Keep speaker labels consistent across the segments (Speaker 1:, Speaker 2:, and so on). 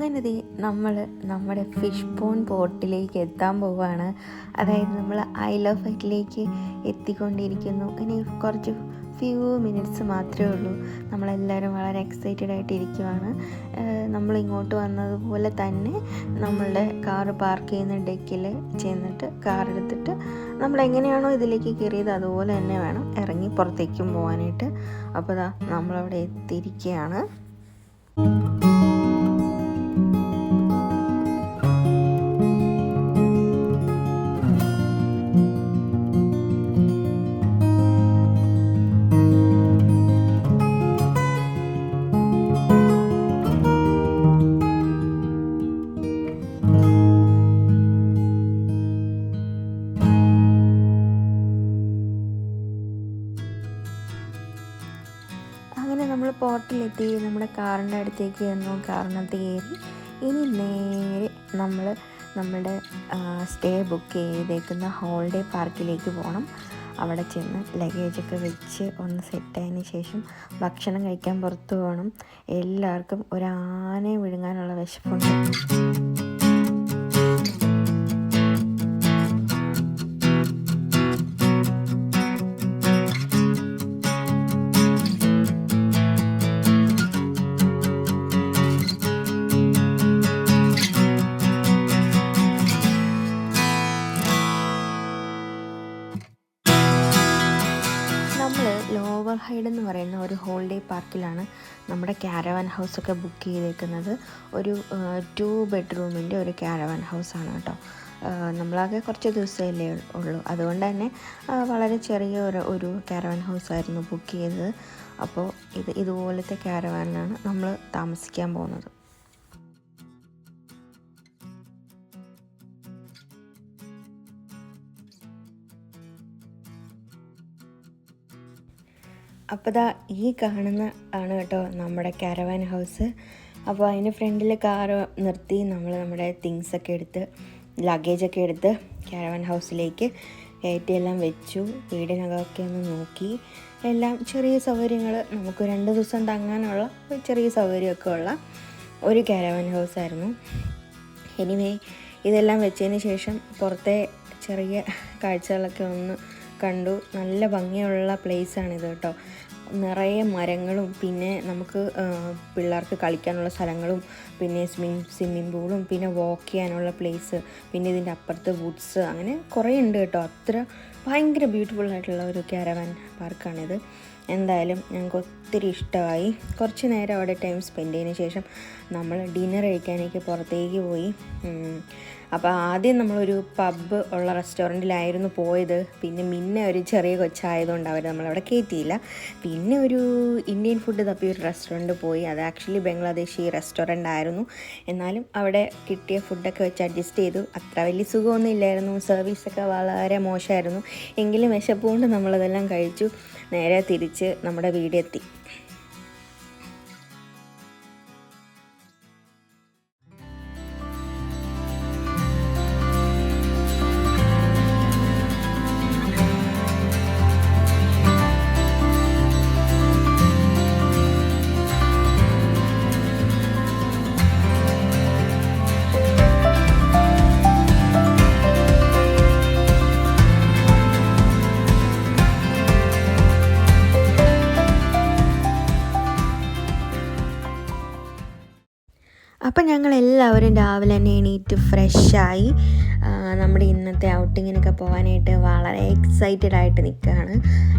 Speaker 1: അങ്ങനെ നമ്മൾ നമ്മുടെ ഫിഷ് പോണ്ട് പോർട്ടിലേക്ക് എത്താൻ പോവുകയാണ്. അതായത് നമ്മൾ ഐൽ ഓഫ് വൈറ്റിലേക്ക് എത്തിക്കൊണ്ടിരിക്കുന്നു. ഇനി കുറച്ച് മിനിറ്റ്സ് മാത്രമേ ഉള്ളൂ. നമ്മളെല്ലാവരും വളരെ എക്സൈറ്റഡ് ആയിട്ട് ഇരിക്കുവാണ്. നമ്മളിങ്ങോട്ട് വന്നതുപോലെ തന്നെ നമ്മളുടെ കാറ് പാർക്ക് ചെയ്യുന്ന ഡെക്കിൽ ചെന്നിട്ട് കാർ എടുത്തിട്ട് നമ്മളെങ്ങനെയാണോ ഇതിലേക്ക് കയറിയത് അതുപോലെ തന്നെ വേണം ഇറങ്ങി പുറത്തേക്കും പോകാനായിട്ട്. അപ്പോൾ നമ്മളവിടെ എത്തിയിരിക്കുകയാണ്. അങ്ങനെ നമ്മൾ പോർട്ടിലെത്തി നമ്മുടെ കാറിൻ്റെ അടുത്തേക്ക് ചെന്നു. കാറിനകത്ത് കയറി ഇനി നേരെ നമ്മൾ നമ്മുടെ സ്റ്റേ ബുക്ക് ചെയ്തേക്കുന്ന ഹോളിഡേ പാർക്കിലേക്ക് പോകണം. അവിടെ ചെന്ന് ലഗേജൊക്കെ വെച്ച് ഒന്ന് സെറ്റായതിന് ശേഷം ഭക്ഷണം കഴിക്കാൻ പുറത്ത് പോകണം. എല്ലാവർക്കും ഒരാനയെ വിഴുങ്ങാനുള്ള വിശപ്പുണ്ട്. നമ്മൾ ലോവർ ഹൈഡ് എന്ന് പറയുന്ന ഒരു ഹോളിഡേ പാർക്കിലാണ് നമ്മുടെ ക്യാരവാൻ ഹൗസൊക്കെ ബുക്ക് ചെയ്തേക്കുന്നത്. ഒരു 2 ബെഡ്റൂമിൻ്റെ ഒരു ക്യാരവാൻ ഹൗസാണ് കേട്ടോ. നമ്മളാകെ കുറച്ച് ദിവസമല്ലേ ഉള്ളൂ, അതുകൊണ്ട് തന്നെ വളരെ ചെറിയ ഒരു ക്യാരവാൻ ഹൗസായിരുന്നു ബുക്ക് ചെയ്തത്. അപ്പോൾ ഇതുപോലത്തെ ക്യാരവാനിലാണ് നമ്മൾ താമസിക്കാൻ പോകുന്നത്. അപ്പോൾ ഈ കാണുന്ന ആണ് കേട്ടോ നമ്മുടെ ക്യാരവാൻ ഹൗസ്. അപ്പോൾ അതിന് ഫ്രണ്ടിൽ കാറ് നിർത്തി നമ്മുടെ തിങ്സൊക്കെ എടുത്ത് ലഗേജൊക്കെ എടുത്ത് ക്യാരവാൻ ഹൗസിലേക്ക് കയറ്റിയെല്ലാം വെച്ചു. വീടിനകമൊക്കെ ഒന്ന് നോക്കി. എല്ലാം ചെറിയ സൗകര്യങ്ങൾ, നമുക്ക് 2 ദിവസം തങ്ങാനുള്ള ചെറിയ സൗകര്യമൊക്കെ ഉള്ള ഒരു ക്യാരവാൻ ഹൗസായിരുന്നു. എനിവേ ഇതെല്ലാം വെച്ചതിന് ശേഷം പുറത്തെ ചെറിയ കാഴ്ചകളൊക്കെ ഒന്ന് കണ്ടു. നല്ല ഭംഗിയുള്ള പ്ലേസാണിത് കേട്ടോ. നിറയെ മരങ്ങളും പിന്നെ നമുക്ക് പിള്ളേർക്ക് കളിക്കാനുള്ള സ്ഥലങ്ങളും പിന്നെ സ്വിമ്മിംഗ് പൂളും പിന്നെ വാക്ക് ചെയ്യാനുള്ള പ്ലേസ്, പിന്നെ ഇതിൻ്റെ അപ്പുറത്ത് വുഡ്സ്, അങ്ങനെ കുറേ ഉണ്ട് കേട്ടോ. അത്ര ഭയങ്കര ബ്യൂട്ടിഫുള്ളായിട്ടുള്ള ഒരു ക്യാരവാൻ പാർക്കാണിത്. എന്തായാലും ഞങ്ങൾക്ക് ഒത്തിരി ഇഷ്ടമായി. കുറച്ച് നേരം അവിടെ ടൈം സ്പെൻഡ് ചെയ്തതിന് ശേഷം നമ്മൾ ഡിന്നർ കഴിക്കാനൊക്കെ പുറത്തേക്ക് പോയി. അപ്പോൾ ആദ്യം നമ്മളൊരു പബ്ബ് ഉള്ള റെസ്റ്റോറൻറ്റിലായിരുന്നു പോയത്. പിന്നെ ഒരു ചെറിയ കൊച്ചായതുകൊണ്ട് അവർ നമ്മളവിടെ കയറ്റിയില്ല. പിന്നെ ഒരു ഇന്ത്യൻ ഫുഡ് തപ്പി ഒരു റെസ്റ്റോറൻറ്റ് പോയി. അത് ആക്ച്വലി ബംഗ്ലാദേശി റെസ്റ്റോറൻ്റ് ആയിരുന്നു. എന്നാലും അവിടെ കിട്ടിയ ഫുഡൊക്കെ വെച്ച് അഡ്ജസ്റ്റ് ചെയ്തു. അത്ര വലിയ സുഖമൊന്നും ഇല്ലായിരുന്നു, സർവീസൊക്കെ വളരെ മോശമായിരുന്നു. എങ്കിലും വിശപ്പുകൊണ്ട് നമ്മളതെല്ലാം കഴിച്ചു. നേരെ തിരിച്ച് നമ്മുടെ വീടെത്തി. അപ്പം ഞങ്ങളെല്ലാവരും രാവിലെ തന്നെ എണീറ്റ് ഫ്രഷായി നമ്മുടെ ഇന്നത്തെ ഔട്ടിങ്ങിനൊക്കെ പോകാനായിട്ട് വളരെ എക്സൈറ്റഡ് ആയിട്ട് നിൽക്കുകയാണ്.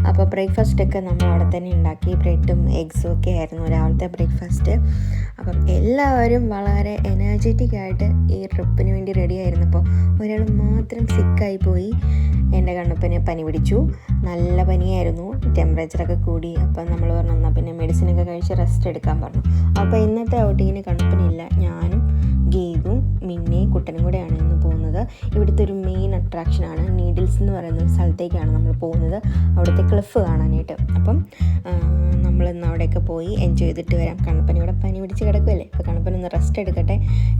Speaker 1: അപ്പോൾ ബ്രേക്ക്ഫാസ്റ്റൊക്കെ നമ്മൾ അവിടെ തന്നെ ഉണ്ടാക്കി. ബ്രെഡും എഗ്സും ഒക്കെ ആയിരുന്നു രാവിലത്തെ ബ്രേക്ക്ഫാസ്റ്റ്. അപ്പം എല്ലാവരും വളരെ എനർജറ്റിക് ആയിട്ട് ഈ ട്രിപ്പിന് വേണ്ടി റെഡി ആയിരുന്നപ്പോൾ ഒരാൾ മാത്രം സിക്കായി പോയി. എൻ്റെ കണ്ണപ്പന് പനി പിടിച്ചു. നല്ല പനിയായിരുന്നു, ടെമ്പറേച്ചറൊക്കെ കൂടി. അപ്പം നമ്മൾ പറഞ്ഞു എന്നാൽ പിന്നെ മെഡിസിനൊക്കെ കഴിച്ച് റെസ്റ്റ് എടുക്കാൻ പറഞ്ഞു. അപ്പോൾ ഇന്നത്തെ ഔട്ടിങ്ങിന് കണ്ണപ്പനില്ല. ഞാനും ഗീതും മിന്നയും കുട്ടനും കൂടെയാണ് ഇന്ന് പോകുന്നത്. ഇവിടുത്തെ ഒരു മെയിൻ അട്രാക്ഷനാണ് നീഡിൽസ് എന്ന് പറയുന്ന ഒരു സ്ഥലത്തേക്കാണ് നമ്മൾ പോകുന്നത്, അവിടുത്തെ ക്ലിഫ് കാണാനായിട്ട്. അപ്പം നമ്മളിന്ന് അവിടെയൊക്കെ പോയി എൻജോയ് ചെയ്തിട്ട് വരാം. കണ്ണപ്പൻ ഇവിടെ പനി പിടിച്ച് കിടക്കുമല്ലേ, അപ്പോൾ കണ്ണപ്പൻ ഒന്ന് റെസ്റ്റ് എടുക്കട്ടെ.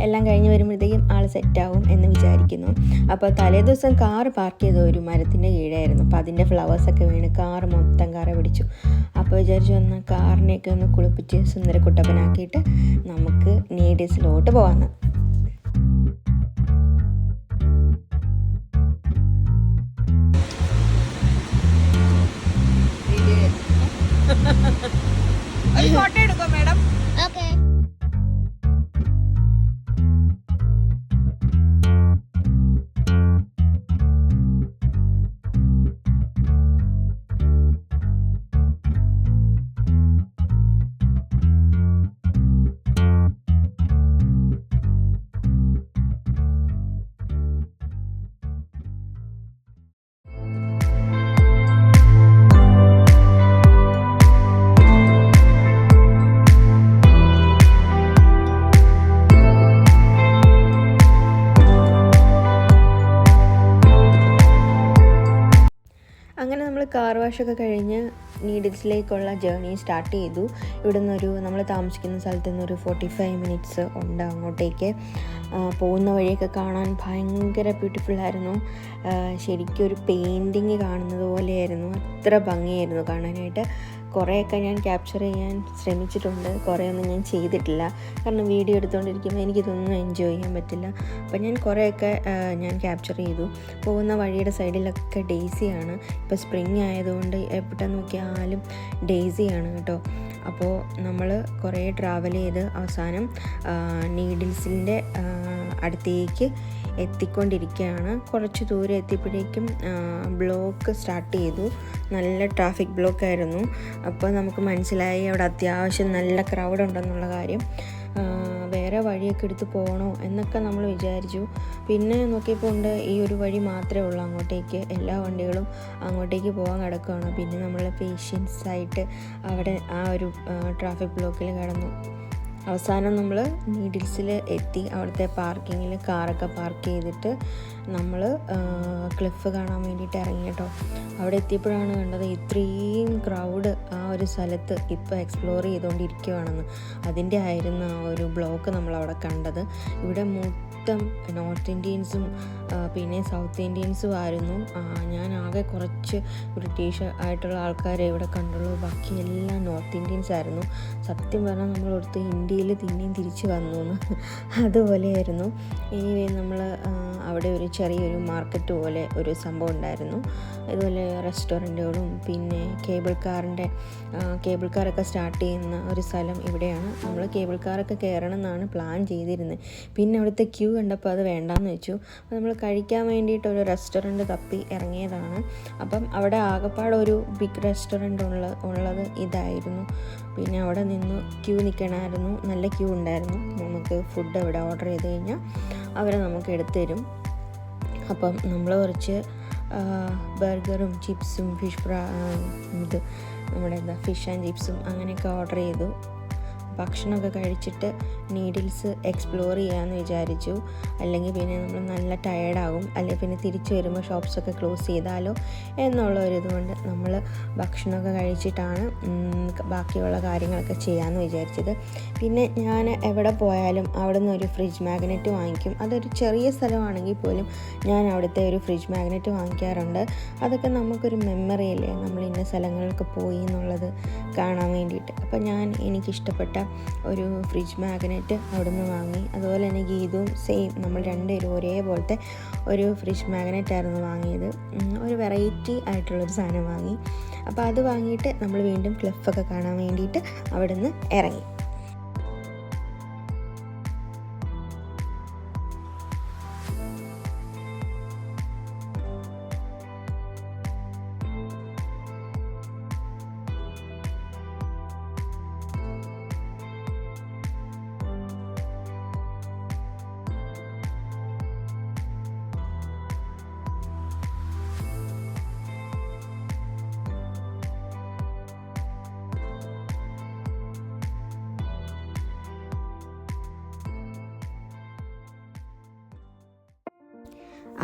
Speaker 1: എല്ലാം കഴിഞ്ഞ് വരുമ്പോഴത്തേക്കും ആൾ സെറ്റാവും എന്ന് വിചാരിക്കുന്നു. അപ്പോൾ തലേദിവസം കാറ് പാർക്ക് ചെയ്ത ഒരു മരത്തിൻ്റെ കീഴായിരുന്നു. അപ്പോൾ അതിൻ്റെ ഫ്ലവേഴ്സൊക്കെ വീണ് കാറ് മൊത്തം കറ പിടിച്ചു. അപ്പോൾ വിചാരിച്ചു വന്നാൽ കാറിനെയൊക്കെ ഒന്ന് കുളിപ്പിച്ച് സുന്ദര കുട്ടപ്പനാക്കിയിട്ട് നമുക്ക് നീഡിൽസിലോട്ട് പോകാമെന്ന്.
Speaker 2: ഫോട്ടോ എടുക്കോ മാഡം?
Speaker 3: ഓക്കെ.
Speaker 1: അങ്ങനെ നമ്മൾ കാർ വാഷൊക്കെ കഴിഞ്ഞ് നീഡിൽസിലേക്കുള്ള ജേർണി സ്റ്റാർട്ട് ചെയ്തു. ഇവിടെ നിന്നൊരു നമ്മൾ താമസിക്കുന്ന സ്ഥലത്ത് നിന്നൊരു 45 മിനിറ്റ്സ് ഉണ്ട് അങ്ങോട്ടേക്ക്. പോകുന്ന വഴിയൊക്കെ കാണാൻ ഭയങ്കര ബ്യൂട്ടിഫുള്ളായിരുന്നു. ശരിക്കും ഒരു പെയിൻറ്റിങ് കാണുന്നത് പോലെയായിരുന്നു. അത്ര ഭംഗിയായിരുന്നു കാണാനായിട്ട്. കുറേയൊക്കെ ഞാൻ ക്യാപ്ചർ ചെയ്യാൻ ശ്രമിച്ചിട്ടുണ്ട്, കുറേയൊന്നും ഞാൻ ചെയ്തിട്ടില്ല. കാരണം വീഡിയോ എടുത്തുകൊണ്ടിരിക്കുമ്പോൾ എനിക്കിതൊന്നും എൻജോയ് ചെയ്യാൻ പറ്റില്ല. അപ്പോൾ ഞാൻ കുറേയൊക്കെ ഞാൻ ക്യാപ്ചർ ചെയ്തു. പോകുന്ന വഴിയുടെ സൈഡിലൊക്കെ ഡെയ്സിയാണ്. ഇപ്പോൾ സ്പ്രിങ് ആയതുകൊണ്ട് എവിടെ നോക്കിയാലും ഡെയ്സിയാണ് കേട്ടോ. അപ്പോൾ നമ്മൾ കുറേ ട്രാവൽ ചെയ്ത് അവസാനം നീഡിൽസിൻ്റെ അടുത്തേക്ക് എത്തിക്കൊണ്ടിരിക്കുകയാണ്. കുറച്ച് ദൂരം എത്തിയപ്പോഴേക്കും ബ്ലോക്ക് സ്റ്റാർട്ട് ചെയ്തു. നല്ല ട്രാഫിക് ബ്ലോക്കായിരുന്നു. അപ്പോൾ നമുക്ക് മനസ്സിലായി അവിടെ അത്യാവശ്യം നല്ല ക്രൗഡ് ഉണ്ടെന്നുള്ള കാര്യം. വേറെ വഴിയൊക്കെ എടുത്ത് പോകണോ എന്നൊക്കെ നമ്മൾ വിചാരിച്ചു. പിന്നെ നോക്കിയപ്പോൾ ഉണ്ട് ഈ ഒരു വഴി മാത്രമേ ഉള്ളൂ അങ്ങോട്ടേക്ക്. എല്ലാ വണ്ടികളും അങ്ങോട്ടേക്ക് പോകാൻ കിടക്കുകയാണ്. പിന്നെ നമ്മൾ പേഷ്യൻസായിട്ട് അവിടെ ആ ഒരു ട്രാഫിക് ബ്ലോക്കിൽ കിടന്നു. അവസാനം നമ്മൾ നീഡിൽസിൽ എത്തി. അവിടുത്തെ പാർക്കിങ്ങിൽ കാറൊക്കെ പാർക്ക് ചെയ്തിട്ട് നമ്മൾ ക്ലിഫ് കാണാൻ വേണ്ടിയിട്ട് ഇറങ്ങി കേട്ടോ. അവിടെ എത്തിയപ്പോഴാണ് കണ്ടത് ഇത്രയും ക്രൗഡ് ആ ഒരു സ്ഥലത്ത് ഇപ്പോൾ എക്സ്പ്ലോർ ചെയ്തുകൊണ്ടിരിക്കുകയാണെന്ന്. അതിൻ്റെ ആയിരുന്നു ആ ഒരു ബ്ലോക്ക് നമ്മളവിടെ കണ്ടത്. ഇവിടെ മൊത്തം നോർത്ത് ഇന്ത്യൻസും പിന്നെ സൗത്ത് ഇന്ത്യൻസും ആയിരുന്നു. ഞാൻ ആകെ കുറച്ച് ബ്രിട്ടീഷ് ആയിട്ടുള്ള ആൾക്കാരെ ഇവിടെ കണ്ടുള്ളൂ. ബാക്കി എല്ലാം നോർത്ത് ഇന്ത്യൻസ് ആയിരുന്നു. സത്യം പറഞ്ഞാൽ നമ്മളോർത്ത് ഇന്ത്യയിൽ പിന്നെയും തിരിച്ച് വന്നു എന്ന് അതുപോലെയായിരുന്നു. എനിവേ നമ്മൾ അവിടെ ഒരു ചെറിയൊരു മാർക്കറ്റ് പോലെ ഒരു സംഭവം ഉണ്ടായിരുന്നു. ഇതുപോലെ റെസ്റ്റോറൻറ്റുകളും പിന്നെ കേബിൾ കാറൊക്കെ സ്റ്റാർട്ട് ചെയ്യുന്ന ഒരു സ്ഥലം ഇവിടെയാണ്. നമ്മൾ കേബിൾ കാറൊക്കെ കയറണം എന്നാണ് പ്ലാൻ ചെയ്തിരുന്നത്. പിന്നെ അവിടുത്തെ ക്യൂ കണ്ടപ്പോൾ അത് വേണ്ടാന്ന് വെച്ചു. അപ്പോൾ നമ്മൾ കഴിക്കാൻ വേണ്ടിയിട്ട് ഒരു റെസ്റ്റോറൻറ്റ് തപ്പി ഇറങ്ങിയതാണ്. അപ്പം അവിടെ ആകെപ്പാടെ ഒരു ബിഗ് റെസ്റ്റോറൻറ്റ് ഉള്ളത് ഇതായിരുന്നു. പിന്നെ അവിടെ നിന്ന് ക്യൂ നിൽക്കണമായിരുന്നു. നല്ല ക്യൂ ഉണ്ടായിരുന്നു. നമുക്ക് ഫുഡ് അവിടെ ഓർഡർ ചെയ്ത് കഴിഞ്ഞാൽ അവർ നമുക്ക് എടുത്തു തരും. അപ്പം നമ്മൾ കുറച്ച് ബർഗറും ചിപ്സും നമ്മുടെ ഫിഷ് ആൻഡ് ചിപ്സും അങ്ങനെയൊക്കെ ഓർഡർ ചെയ്തു. ഭക്ഷണമൊക്കെ കഴിച്ചിട്ട് നീഡിൽസ് എക്സ്പ്ലോർ ചെയ്യാമെന്ന് വിചാരിച്ചു. അല്ലെങ്കിൽ പിന്നെ നമ്മൾ നല്ല ടയേർഡാകും. അല്ലെങ്കിൽ പിന്നെ തിരിച്ച് വരുമ്പോൾ ഷോപ്സൊക്കെ ക്ലോസ് ചെയ്താലോ എന്നുള്ള ഒരു ഇതുകൊണ്ട് നമ്മൾ ഭക്ഷണമൊക്കെ കഴിച്ചിട്ടാണ് ബാക്കിയുള്ള കാര്യങ്ങളൊക്കെ ചെയ്യാമെന്ന് വിചാരിച്ചത്. പിന്നെ ഞാൻ എവിടെ പോയാലും അവിടെ നിന്ന് ഒരു ഫ്രിഡ്ജ് മാഗ്നറ്റ് വാങ്ങിക്കും. അതൊരു ചെറിയ സ്ഥലമാണെങ്കിൽ പോലും ഞാൻ അവിടുത്തെ ഒരു ഫ്രിഡ്ജ് മാഗ്നറ്റ് വാങ്ങിക്കാറുണ്ട്. അതൊക്കെ നമുക്കൊരു മെമ്മറി അല്ലേ, നമ്മൾ ഇന്ന സ്ഥലങ്ങളിലൊക്കെ പോയി എന്നുള്ളത് കാണാൻ വേണ്ടിയിട്ട്. അപ്പോൾ എനിക്കിഷ്ടപ്പെട്ട ഒരു ഫ്രിഡ്ജ് മാഗ്നറ്റ് അവിടെ നിന്ന് വാങ്ങി. അതുപോലെ തന്നെ ഗീതും സെയിം, നമ്മൾ രണ്ടുപേരും ഒരേപോലത്തെ ഒരു ഫ്രിഡ്ജ് മാഗ്നറ്റായിരുന്നു വാങ്ങിയത്. ഒരു വെറൈറ്റി ആയിട്ടുള്ളൊരു സാധനം വാങ്ങി. അപ്പോൾ അത് വാങ്ങിയിട്ട് നമ്മൾ വീണ്ടും ക്ലിഫൊക്കെ കാണാൻ വേണ്ടിയിട്ട് അവിടെ നിന്ന് ഇറങ്ങി.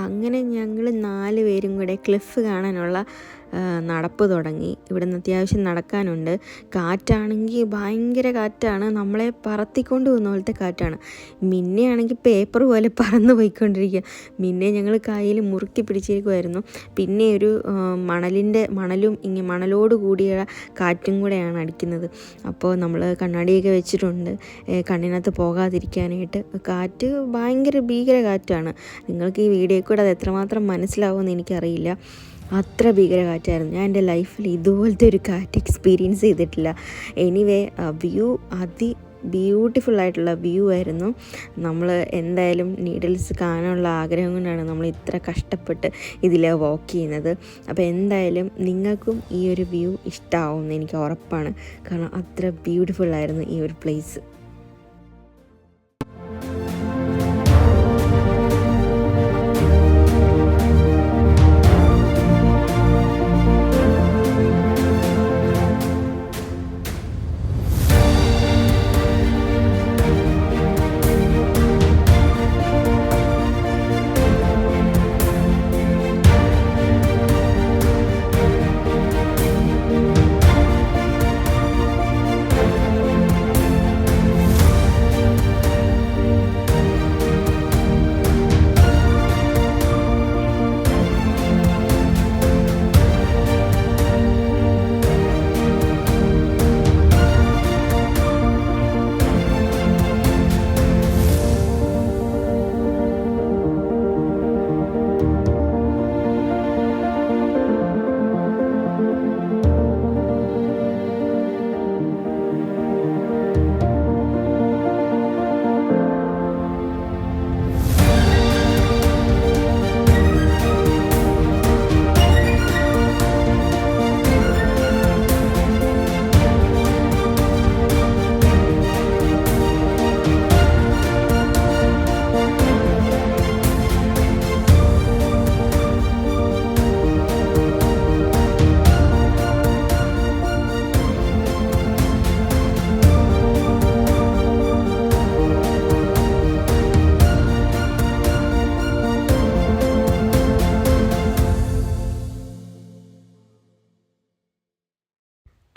Speaker 1: അങ്ങനെ ഞങ്ങൾ 4 പേരും കൂടെ ക്ലിഫ് കാണാനുള്ള നടപ്പ് തുടങ്ങി. ഇവിടുന്ന് അത്യാവശ്യം നടക്കാനുണ്ട്. കാറ്റാണെങ്കിൽ ഭയങ്കര കാറ്റാണ്, നമ്മളെ പറത്തിക്കൊണ്ട് പോകുന്ന പോലത്തെ കാറ്റാണ്. മിന്നെയാണെങ്കിൽ പേപ്പർ പോലെ പറന്ന് പോയിക്കൊണ്ടിരിക്കുക. മിന്നെ ഞങ്ങൾ കയ്യിൽ മുറുക്കി പിടിച്ചിരിക്കുമായിരുന്നു. പിന്നെ ഒരു മണലോട് കൂടിയ കാറ്റും കൂടെയാണ് അടിക്കുന്നത്. അപ്പോൾ നമ്മൾ കണ്ണാടിയൊക്കെ വെച്ചിട്ടുണ്ട് കണ്ണിനകത്ത് പോകാതിരിക്കാനായിട്ട്. കാറ്റ് ഭയങ്കര ഭീകര കാറ്റാണ്. നിങ്ങൾക്ക് ഈ വീഡിയോയിൽ കൂടെ അത് എത്രമാത്രം മനസ്സിലാവുമെന്ന് എനിക്കറിയില്ല. അത്ര ഭീകര കാറ്റായിരുന്നു. ഞാൻ എൻ്റെ ലൈഫിൽ ഇതുപോലത്തെ ഒരു കാറ്റ് എക്സ്പീരിയൻസ് ചെയ്തിട്ടില്ല. എനിവേ വ്യൂ ബ്യൂട്ടിഫുള്ളായിട്ടുള്ള വ്യൂ ആയിരുന്നു. നമ്മൾ എന്തായാലും നീഡിൽസ് കാണാനുള്ള ആഗ്രഹം കൊണ്ടാണ് നമ്മൾ ഇത്ര കഷ്ടപ്പെട്ട് ഇതിൽ വാക്ക് ചെയ്യുന്നത്. അപ്പോൾ എന്തായാലും നിങ്ങൾക്കും ഈ ഒരു വ്യൂ ഇഷ്ടമാവുമെന്ന് എനിക്ക് ഉറപ്പാണ്. കാരണം അത്ര ബ്യൂട്ടിഫുള്ളായിരുന്നു ഈ ഒരു പ്ലേസ്.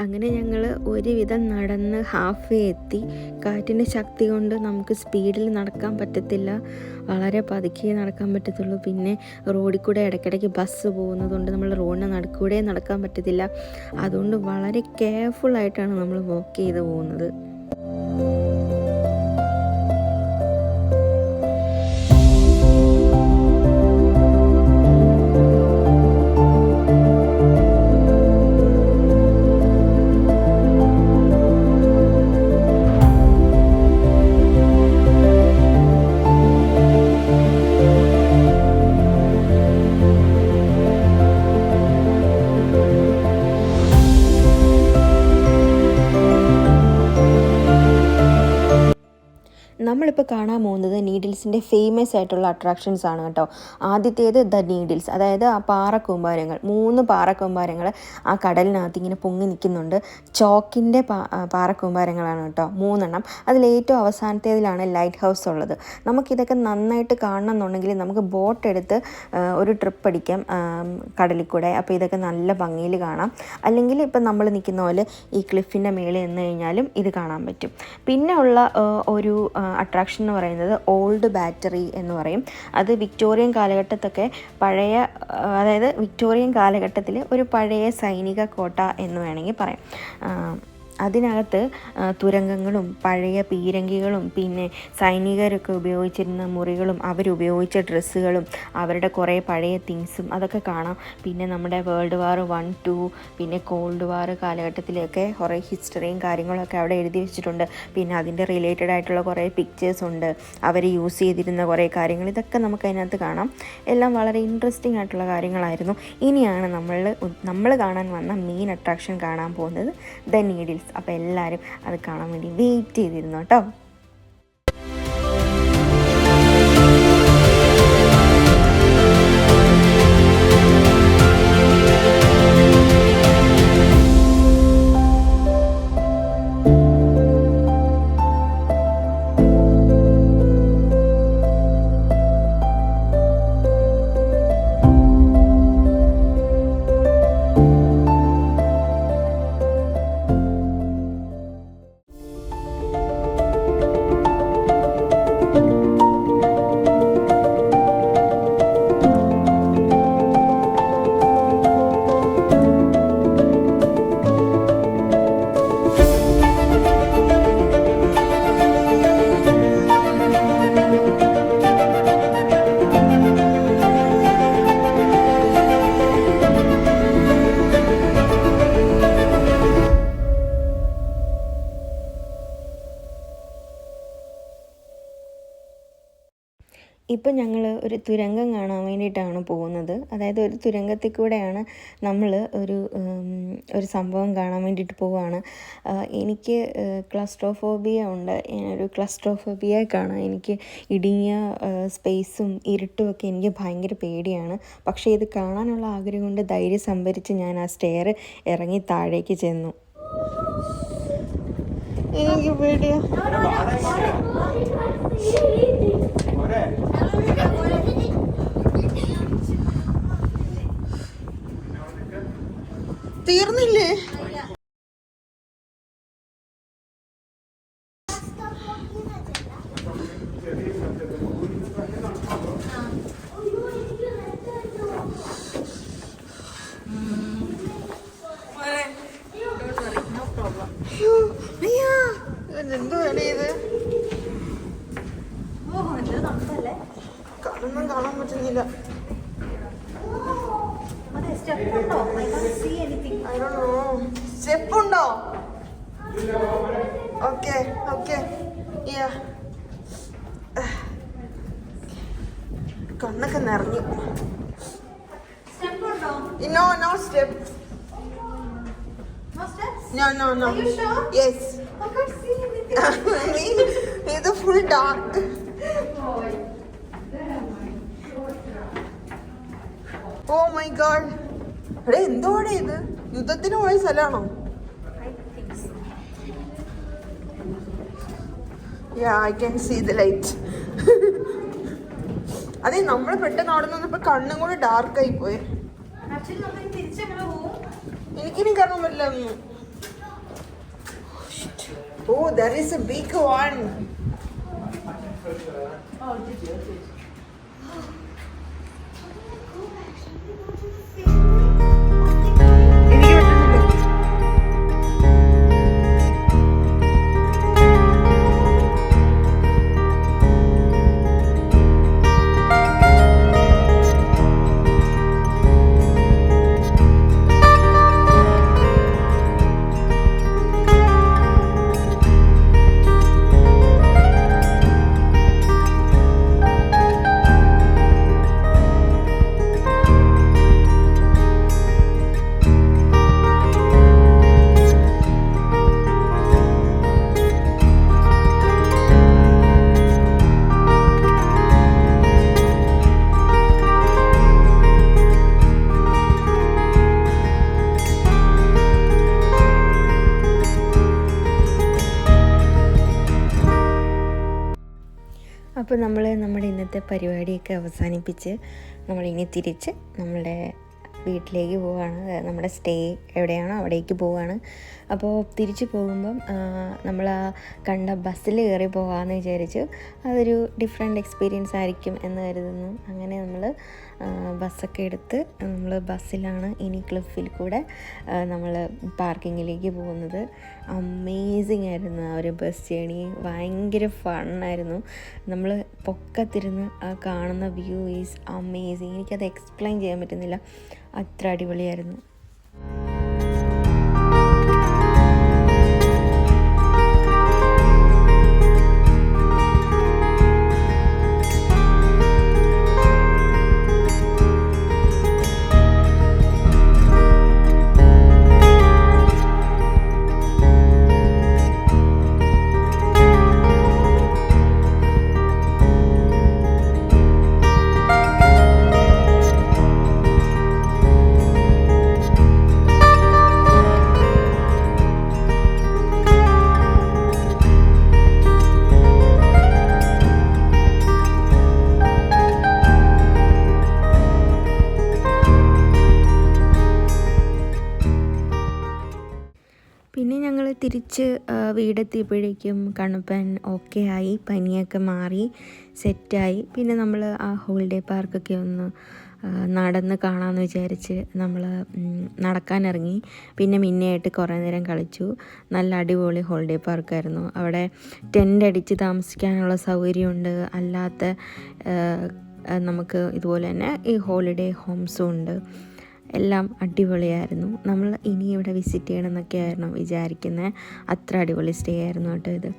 Speaker 1: അങ്ങനെ ഞങ്ങൾ ഒരുവിധം നടന്ന് ഹാഫ് വേ എത്തി. കാറ്റിൻ്റെ ശക്തി കൊണ്ട് നമുക്ക് സ്പീഡിൽ നടക്കാൻ പറ്റത്തില്ല, വളരെ പതുക്കെ നടക്കാൻ പറ്റത്തുള്ളൂ. പിന്നെ റോഡിൽ കൂടെ ഇടയ്ക്കിടയ്ക്ക് ബസ് പോകുന്നതുകൊണ്ട് നമ്മൾ റോഡിന് നടുക്കൂടെ നടക്കാൻ പറ്റത്തില്ല. അതുകൊണ്ട് വളരെ കെയർഫുള്ളായിട്ടാണ് നമ്മൾ വാക്ക് ചെയ്ത് പോകുന്നത്. നമ്മളിപ്പോൾ കാണാൻ പോകുന്നത് നീഡിൽസിൻ്റെ ഫേമസ് ആയിട്ടുള്ള അട്രാക്ഷൻസ് ആണ് കേട്ടോ. ആദ്യത്തേത് ദ നീഡിൽസ്, അതായത് ആ പാറക്കൂമ്പാരങ്ങൾ, 3 പാറക്കൂമ്പാരങ്ങൾ ആ കടലിനകത്ത് ഇങ്ങനെ പൊങ്ങി നിൽക്കുന്നുണ്ട്. ചോക്കിൻ്റെ പാറക്കൂമ്പാരങ്ങളാണ് കേട്ടോ, 3 എണ്ണം. അതിലേറ്റവും അവസാനത്തേതിലാണ് ലൈറ്റ് ഹൗസ് ഉള്ളത്. നമുക്കിതൊക്കെ നന്നായിട്ട് കാണണം എന്നുണ്ടെങ്കിൽ നമുക്ക് ബോട്ട് എടുത്ത് ഒരു ട്രിപ്പ് അടിക്കാം കടലിൽ കൂടെ. അപ്പോൾ ഇതൊക്കെ നല്ല ഭംഗിയിൽ കാണാം. അല്ലെങ്കിൽ ഇപ്പം നമ്മൾ നിൽക്കുന്ന പോലെ ഈ ക്ലിഫിൻ്റെ മേളിൽ നിന്ന് കഴിഞ്ഞാലും ഇത് കാണാൻ പറ്റും. പിന്നെ ഉള്ള ഒരു അട്രാക്ഷൻ എന്ന് പറയുന്നത് ഓൾഡ് ബാറ്ററി എന്ന് പറയും. അത് വിക്ടോറിയൻ കാലഘട്ടത്തൊക്കെ പഴയ, അതായത് വിക്ടോറിയൻ കാലഘട്ടത്തിൽ ഒരു പഴയ സൈനിക കോട്ട എന്ന് വേണമെങ്കിൽ പറയാം. അതിനകത്ത് തുരങ്കങ്ങളും പഴയ പീരങ്കികളും പിന്നെ സൈനികരൊക്കെ ഉപയോഗിച്ചിരുന്ന മുറികളും അവരുപയോഗിച്ച ഡ്രസ്സുകളും അവരുടെ കുറേ പഴയ തിങ്സും അതൊക്കെ കാണാം. പിന്നെ നമ്മുടെ വേൾഡ് വാർ 1, 2 പിന്നെ കോൾഡ് വാർ കാലഘട്ടത്തിലൊക്കെ കുറേ ഹിസ്റ്ററിയും കാര്യങ്ങളൊക്കെ അവിടെ എഴുതി വെച്ചിട്ടുണ്ട്. പിന്നെ അതിൻ്റെ റിലേറ്റഡ് ആയിട്ടുള്ള കുറേ പിക്ചേഴ്സ് ഉണ്ട്, അവർ യൂസ് ചെയ്തിരുന്ന കുറേ കാര്യങ്ങൾ, ഇതൊക്കെ നമുക്ക് അതിനകത്ത് കാണാം. എല്ലാം വളരെ ഇൻട്രസ്റ്റിംഗ് ആയിട്ടുള്ള കാര്യങ്ങളായിരുന്നു. ഇനിയാണ് നമ്മൾ കാണാൻ വന്ന മെയിൻ അട്രാക്ഷൻ കാണാൻ പോകുന്നത് ദ നീഡിൽസ്. അപ്പോൾ എല്ലാവരും അത് കാണാൻ വേണ്ടി വെയിറ്റ് ചെയ്തിരുന്നു കേട്ടോ. ഇപ്പം ഞങ്ങൾ ഒരു തുരങ്കം കാണാൻ വേണ്ടിയിട്ടാണ് പോകുന്നത്. അതായത് ഒരു തുരങ്കത്തിൽ കൂടെയാണ് നമ്മൾ ഒരു സംഭവം കാണാൻ വേണ്ടിയിട്ട് പോവുകയാണ്. എനിക്ക് ക്ലസ്ട്രോഫോബിയ ഉണ്ട്. ഒരു ക്ലസ്ട്രോഫോബിയ കാണാൻ എനിക്ക് ഇടുങ്ങിയ സ്പേസും ഇരുട്ടും ഒക്കെ എനിക്ക് ഭയങ്കര പേടിയാണ്. പക്ഷേ ഇത് കാണാനുള്ള ആഗ്രഹം കൊണ്ട് ധൈര്യം സംഭരിച്ച് ഞാൻ ആ സ്റ്റെയർ ഇറങ്ങി താഴേക്ക് ചെന്നു. എനിക്ക് പേടിയാ. തീർന്നില്ലേ? എന്തോ വേണേ ഇത് കണ്ണൊന്നും കാണാൻ പറ്റുന്നില്ല. സ്റ്റെപ്പ് ഉണ്ടോ? Okay okay. കണ്ണൊക്കെ നിറഞ്ഞു. No no step. No, no, no.
Speaker 2: Are you sure?
Speaker 1: Yes.
Speaker 2: I can't see anything.
Speaker 1: It's full dark. Oh my god. എടേ എന്തോടെ ഇത്? യുദ്ധത്തിന് പോയ സ്ഥലമാണോ? Yeah, I can see the light. അതെ, നമ്മൾ പെട്ടെന്ന് അവിടെ നിന്നപ്പോ കണ്ണും കൂടെ ഡാർക്കായി പോയി. എനിക്കിനി കാണാൻ പറ്റില്ല ഒന്നും. Oh, there is a big one.
Speaker 2: Oh, did you?
Speaker 1: അപ്പോൾ നമ്മൾ നമ്മുടെ ഇന്നത്തെ പരിപാടിയൊക്കെ അവസാനിപ്പിച്ച് നമ്മളിനി തിരിച്ച് നമ്മളുടെ വീട്ടിലേക്ക് പോവുകയാണ്. നമ്മുടെ സ്റ്റേ എവിടെയാണോ അവിടേക്ക് പോവുകയാണ്. അപ്പോൾ തിരിച്ച് പോകുമ്പം നമ്മൾ ആ കണ്ട ബസ്സിൽ കയറി പോകാമെന്ന് വിചാരിച്ചു. അതൊരു ഡിഫറെൻ്റ് എക്സ്പീരിയൻസ് ആയിരിക്കും എന്ന് കരുതുന്നു. അങ്ങനെ നമ്മൾ ബസ്സൊക്കെ എടുത്ത് നമ്മൾ ബസ്സിലാണ് ഇനി ക്ലിഫിൽ കൂടെ നമ്മൾ പാർക്കിങ്ങിലേക്ക് പോകുന്നത്. അമേസിങ് ആയിരുന്നു ആ ഒരു ബസ് ജേണി. ഭയങ്കര ഫണ്ണായിരുന്നു. നമ്മൾ പൊക്കത്തിരുന്ന് കാണുന്ന വ്യൂ ഈസ് അമേസിങ്. എനിക്കത് എക്സ്പ്ലെയിൻ ചെയ്യാൻ പറ്റുന്നില്ല, അത്ര അടിപൊളിയായിരുന്നു. പിന്നെ ഞങ്ങൾ തിരിച്ച് വീടെത്തിയപ്പോഴേക്കും കണ്ണപ്പൻ ഓക്കെ ആയി, പനിയൊക്കെ മാറി സെറ്റായി. പിന്നെ നമ്മൾ ആ ഹോളിഡേ പാർക്കൊക്കെ ഒന്ന് നടന്ന് കാണാമെന്ന് വിചാരിച്ച് നമ്മൾ നടക്കാനിറങ്ങി. പിന്നെ മിന്നയായിട്ട് കുറേ നേരം കളിച്ചു. നല്ല അടിപൊളി ഹോളിഡേ പാർക്കായിരുന്നു. അവിടെ ടെൻ്റ് അടിച്ച് താമസിക്കാനുള്ള സൗകര്യമുണ്ട്. അല്ലാത്ത നമുക്ക് ഇതുപോലെ തന്നെ ഈ ഹോളിഡേ ഹോംസും ഉണ്ട്. എല്ലാം അടിപൊളിയായിരുന്നു. നമ്മൾ ഇനി ഇവിടെ വിസിറ്റ് ചെയ്യണം എന്നൊക്കെയായിരുന്നു വിചാരിക്കുന്നത്. അത്ര അടിപൊളി സ്റ്റേ ആയിരുന്നു കേട്ടോ ഇത്.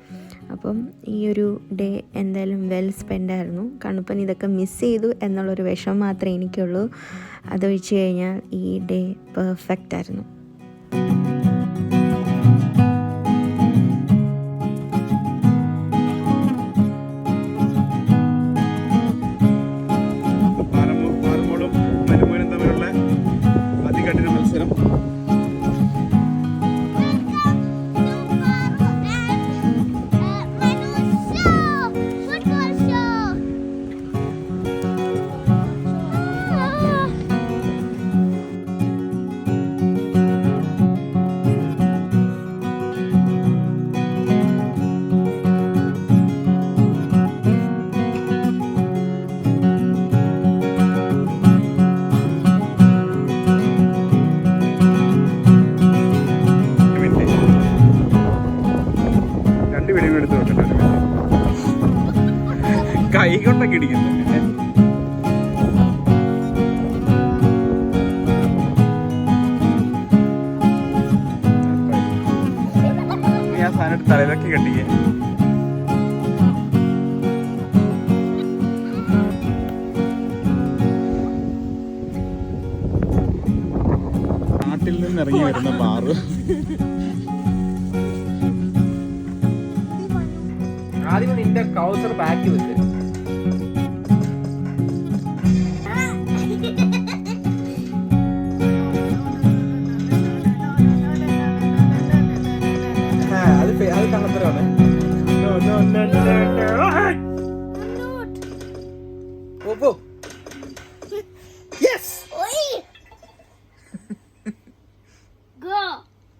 Speaker 1: അപ്പം ഈ ഒരു ഡേ എന്തായാലും വെൽ സ്പെൻഡ് ആയിരുന്നു. കണ്ണപ്പൻ ഇതൊക്കെ മിസ് ചെയ്തു എന്നുള്ളൊരു വിഷമം മാത്രമേ എനിക്കുള്ളൂ. അതൊഴിച്ച് കഴിഞ്ഞാൽ ഈ ഡേ പെർഫെക്റ്റ് ആയിരുന്നു.
Speaker 3: കൈ കൊണ്ടൊക്കെ ഇടിക്കുന്നു. ഞാൻ സാധനം തലയിലൊക്കെ കെട്ടിക്കേ. നാട്ടിൽ നിന്ന് ഇറങ്ങി വരുന്ന ബാറ്.
Speaker 4: ആദ്യം നിന്റെ കൗസർ ബാക്കി വെക്ക്. അത് കള്ളത്തരമാണ്.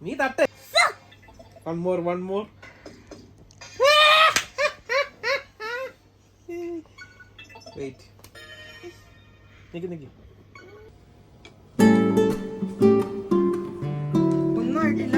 Speaker 4: നീ തട്ടെ. One more. Wait. നിക്ക്.
Speaker 2: ഒന്നും ആയിട്ടില്ല.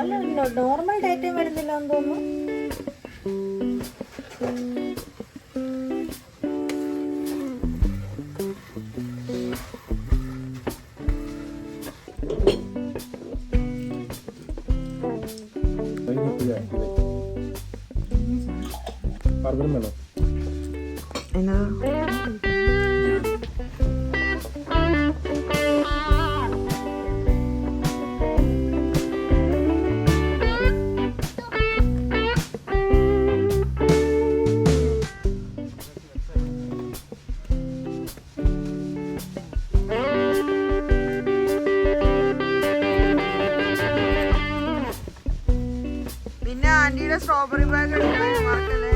Speaker 1: അല്ല, നോർമൽ ഡേറ്റയും വരുന്നില്ല എന്ന് തോന്നുന്നു. എന്നാ
Speaker 2: പിന്നെ ആന്റിയുടെ സ്ട്രോബെറി ബാഗ് എടുക്കാൻ മറക്കല്ലേ.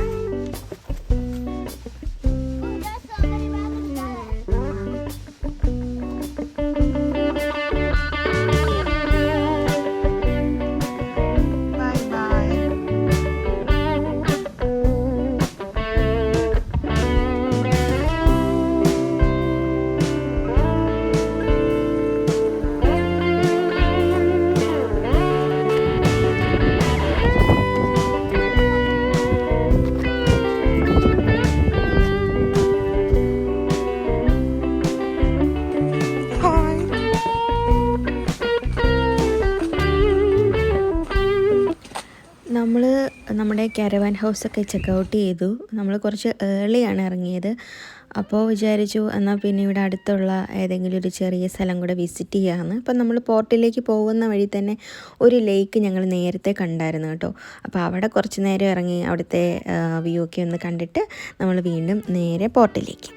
Speaker 1: നമ്മൾ നമ്മുടെ കാരവാൻ ഹൗസൊക്കെ ചെക്കൗട്ട് ചെയ്തു. നമ്മൾ കുറച്ച് ഏർലിയാണ് ഇറങ്ങിയത്. അപ്പോൾ വിചാരിച്ചു എന്നാൽ പിന്നെ ഇവിടെ അടുത്തുള്ള ഏതെങ്കിലും ഒരു ചെറിയ സ്ഥലം കൂടെ വിസിറ്റ് ചെയ്യാമെന്ന്. അപ്പം നമ്മൾ പോർട്ടിലേക്ക് പോകുന്ന വഴി തന്നെ ഒരു ലേക്ക് ഞങ്ങൾ നേരത്തെ കണ്ടായിരുന്നു കേട്ടോ. അപ്പോൾ അവിടെ കുറച്ച് നേരം ഇറങ്ങി അവിടുത്തെ വ്യൂ ഒക്കെ ഒന്ന് കണ്ടിട്ട് നമ്മൾ വീണ്ടും നേരെ പോർട്ടിലേക്ക്.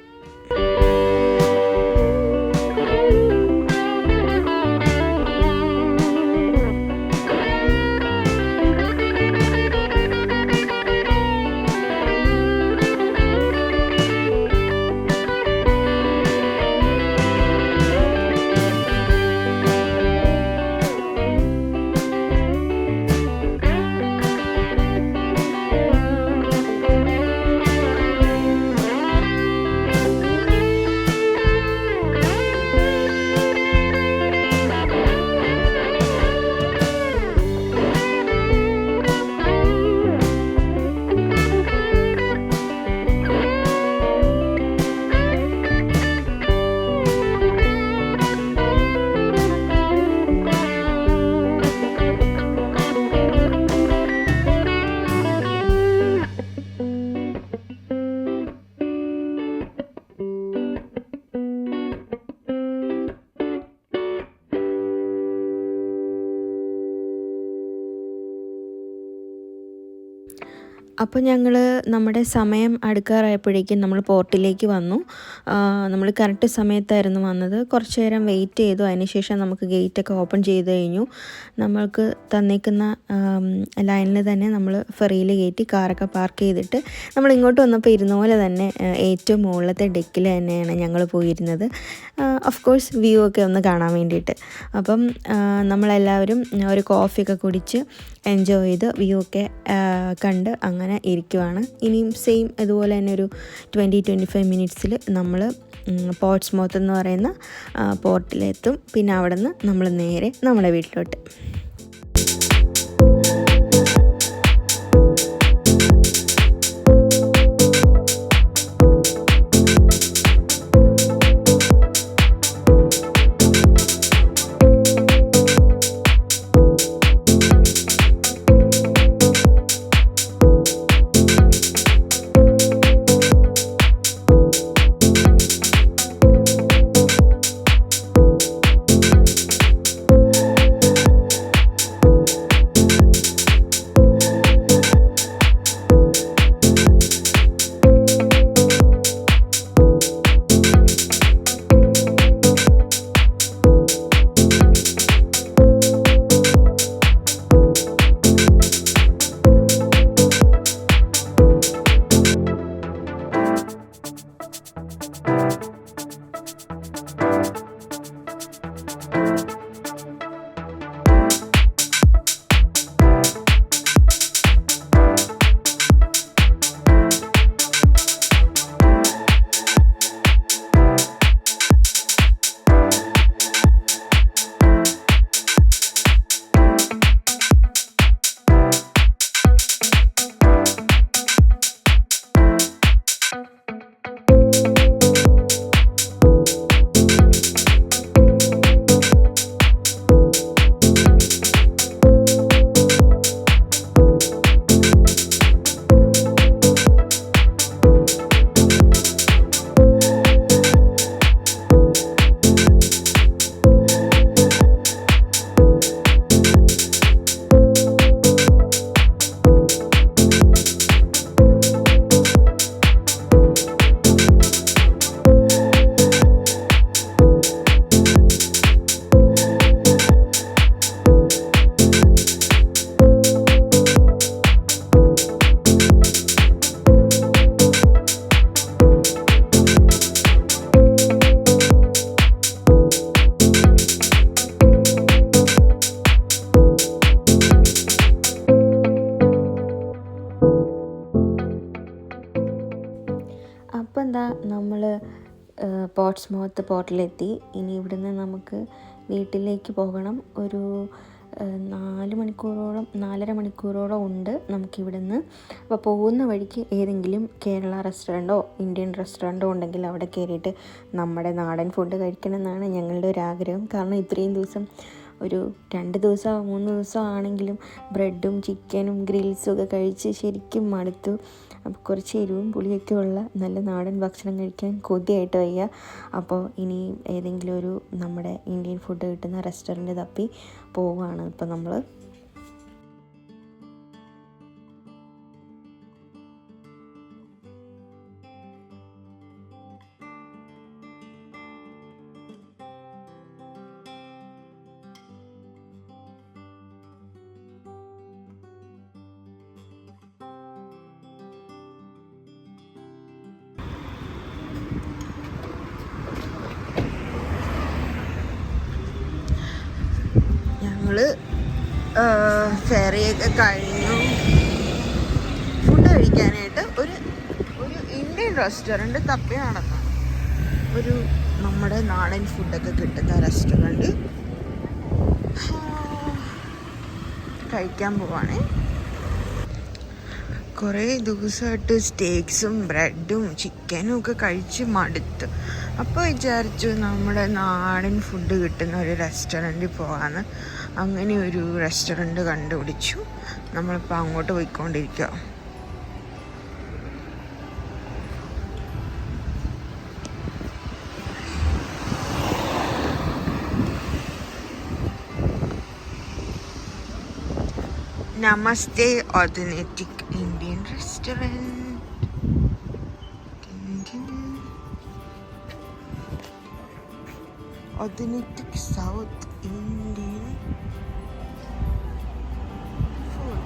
Speaker 1: അപ്പോൾ ഞങ്ങൾ നമ്മുടെ സമയം അടുക്കാറായപ്പോഴേക്കും നമ്മൾ പോർട്ടിലേക്ക് വന്നു. നമ്മൾ കറക്റ്റ് സമയത്തായിരുന്നു വന്നത്. കുറച്ച് നേരം വെയിറ്റ് ചെയ്തു. അതിനുശേഷം നമുക്ക് ഗേറ്റൊക്കെ ഓപ്പൺ ചെയ്ത് കഴിഞ്ഞു. നമ്മൾക്ക് തന്നേക്കുന്ന ലൈനിൽ തന്നെ നമ്മൾ ഫെറിയിൽ കയറ്റി കാറൊക്കെ പാർക്ക് ചെയ്തിട്ട് നമ്മൾ ഇങ്ങോട്ട് വന്നപ്പോൾ ഇരുന്ന പോലെ തന്നെ ഏറ്റവും മുകളിലത്തെ ഡെക്കിൽ തന്നെയാണ് ഞങ്ങൾ പോയിരുന്നത്. ഓഫ് കോഴ്സ് വ്യൂ ഒക്കെ ഒന്ന് കാണാൻ വേണ്ടിയിട്ട്. അപ്പം നമ്മളെല്ലാവരും ഒരു കോഫിയൊക്കെ കുടിച്ച് എൻജോയ് ചെയ്ത് വ്യൂ ഒക്കെ കണ്ട് അങ്ങനെ ഇരിക്കുവാണ്. ഇനിയും സെയിം ഇതുപോലെ തന്നെ ഒരു 20-25 മിനിറ്റ്സിൽ നമ്മൾ പോർട്സ്മൗത്ത് എന്ന് പറയുന്ന പോർട്ടിലെത്തും. പിന്നെ അവിടെ നിന്ന് നമ്മൾ നേരെ നമ്മുടെ വീട്ടിലോട്ട്. അപ്പോൾ എന്താ നമ്മൾ പോർട്സ്മൗത്ത് പോർട്ടിലെത്തി. ഇനി ഇവിടുന്ന് നമുക്ക് വീട്ടിലേക്ക് പോകണം. ഒരു 4 മണിക്കൂറോളം ഉണ്ട് നമുക്കിവിടുന്ന്. അപ്പോൾ പോകുന്ന വഴിക്ക് ഏതെങ്കിലും കേരള റെസ്റ്റോറൻറ്റോ ഇന്ത്യൻ റെസ്റ്റോറൻറ്റോ ഉണ്ടെങ്കിൽ അവിടെ കയറിയിട്ട് നമ്മുടെ നാടൻ ഫുഡ് കഴിക്കണം എന്നാണ് ഞങ്ങളുടെ ഒരു ആഗ്രഹം. കാരണം ഇത്രയും ദിവസം ഒരു 2 ദിവസം 3 ദിവസം ആണെങ്കിലും ബ്രെഡും ചിക്കനും ഗ്രിൽസും ഒക്കെ കഴിച്ച് ശരിക്കും മടുത്തു. അപ്പോൾ കുറച്ച് എരിവും പുളിയൊക്കെ ഉള്ള നല്ല നാടൻ ഭക്ഷണം കഴിക്കാൻ കൊതിയായിട്ട് വയ്യ. അപ്പോൾ ഇനി ഏതെങ്കിലും ഒരു നമ്മുടെ ഇന്ത്യൻ ഫുഡ് കിട്ടുന്ന റെസ്റ്റോറൻറ്റ് തപ്പി പോവുകയാണ് ഇപ്പോൾ നമ്മൾ. ഞങ്ങൾ ഫെറിയൊക്കെ കഴിഞ്ഞു. ഫുഡ് കഴിക്കാനായിട്ട് ഒരു ഇന്ത്യൻ റെസ്റ്റോറൻറ്റ് തപ്പി നടന്നു. ഒരു നമ്മുടെ നാടൻ ഫുഡൊക്കെ കിട്ടുന്ന റെസ്റ്റോറൻറ്റ് കഴിക്കാൻ പോവാണ്. കുറേ ദിവസമായിട്ട് സ്റ്റേക്സും ബ്രെഡും ചിക്കനും ഒക്കെ കഴിച്ച് മടുത്ത്. അപ്പോൾ വിചാരിച്ചു നമ്മുടെ നാടൻ ഫുഡ് കിട്ടുന്ന ഒരു റെസ്റ്റോറൻറ്റിൽ പോകാമെന്ന്. അങ്ങനെ ഒരു റെസ്റ്റോറൻറ്റ് കണ്ടുപിടിച്ചു. നമ്മളിപ്പോൾ അങ്ങോട്ട് പോയിക്കൊണ്ടിരിക്കുക.
Speaker 2: Namaste Authentic Indian Restaurant. Authentic South Indian food.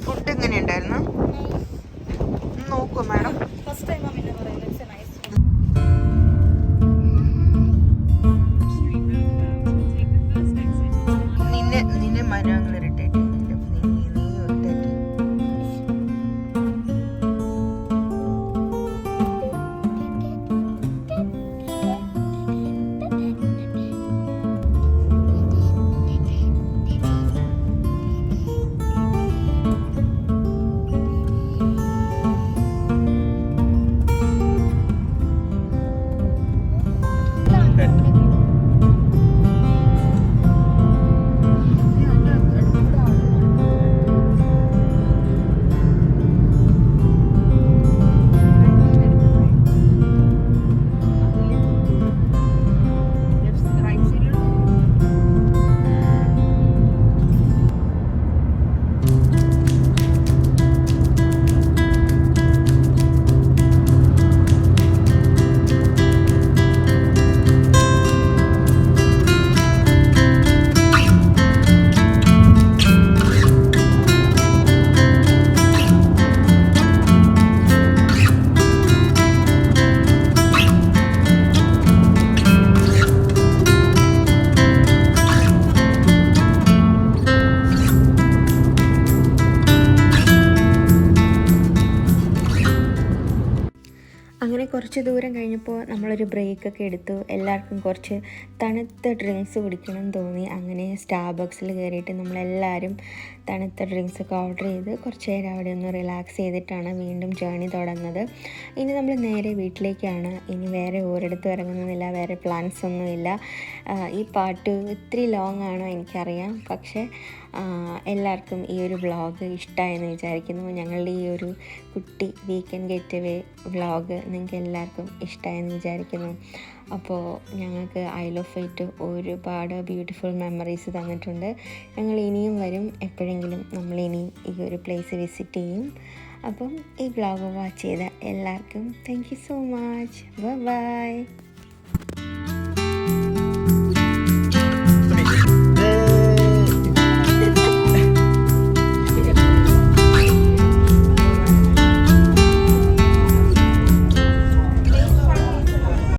Speaker 2: Food എങ്ങനെയുണ്ടായിരുന്നു? നോക്കൂ മാഡം. നിന്നെ മരങ്ങൾ ഇറിറ്റേറ്റ് നീ ഇറിറ്റേറ്റ്.
Speaker 1: അങ്ങനെ കുറച്ച് ദൂരം കഴിഞ്ഞപ്പോൾ നമ്മളൊരു ബ്രേക്കൊക്കെ എടുത്തു. എല്ലാവർക്കും കുറച്ച് തണുത്ത ഡ്രിങ്ക്സ് കുടിക്കണം തോന്നി. അങ്ങനെ സ്റ്റാർബക്സിൽ കയറിയിട്ട് നമ്മളെല്ലാവരും തണുത്ത ഡ്രിങ്ക്സൊക്കെ ഓർഡർ ചെയ്ത് കുറച്ച് നേരം അവിടെ ഒന്ന് റിലാക്സ് ചെയ്തിട്ടാണ് വീണ്ടും ജേർണി തുടങ്ങുന്നത്. ഇനി നമ്മൾ നേരെ വീട്ടിലേക്കാണ്. ഇനി വേറെ ഒരിടത്തും ഇറങ്ങുന്നില്ല, വേറെ പ്ലാൻസ് ഒന്നുമില്ല. ഈ പാട്ട് ഇത്തിരി ലോങ് ആണോ എനിക്കറിയാം, പക്ഷേ എല്ലാവർക്കും ഈ ഒരു വ്ളോഗ് ഇഷ്ടമായെന്ന് വിചാരിക്കുന്നു. ഞങ്ങളുടെ ഈ ഒരു കുട്ടി വീക്കെൻഡ് ഗെറ്റ് അവേ വ്ളോഗ് നിങ്ങൾക്ക് എല്ലാവർക്കും ഇഷ്ടമായെന്ന് വിചാരിക്കുന്നു. അപ്പോൾ ഞങ്ങൾക്ക് ഐൽ ഓഫ് വൈറ്റ് ഒരുപാട് ബ്യൂട്ടിഫുൾ മെമ്മറീസ് തന്നിട്ടുണ്ട്. ഞങ്ങൾ ഇനിയും വരും, എപ്പോഴെങ്കിലും നമ്മളിനിയും ഈ ഒരു പ്ലേസ് വിസിറ്റ് ചെയ്യും. അപ്പം ഈ വ്ളോഗ് വാച്ച് ചെയ്ത എല്ലാവർക്കും thank you so much. By.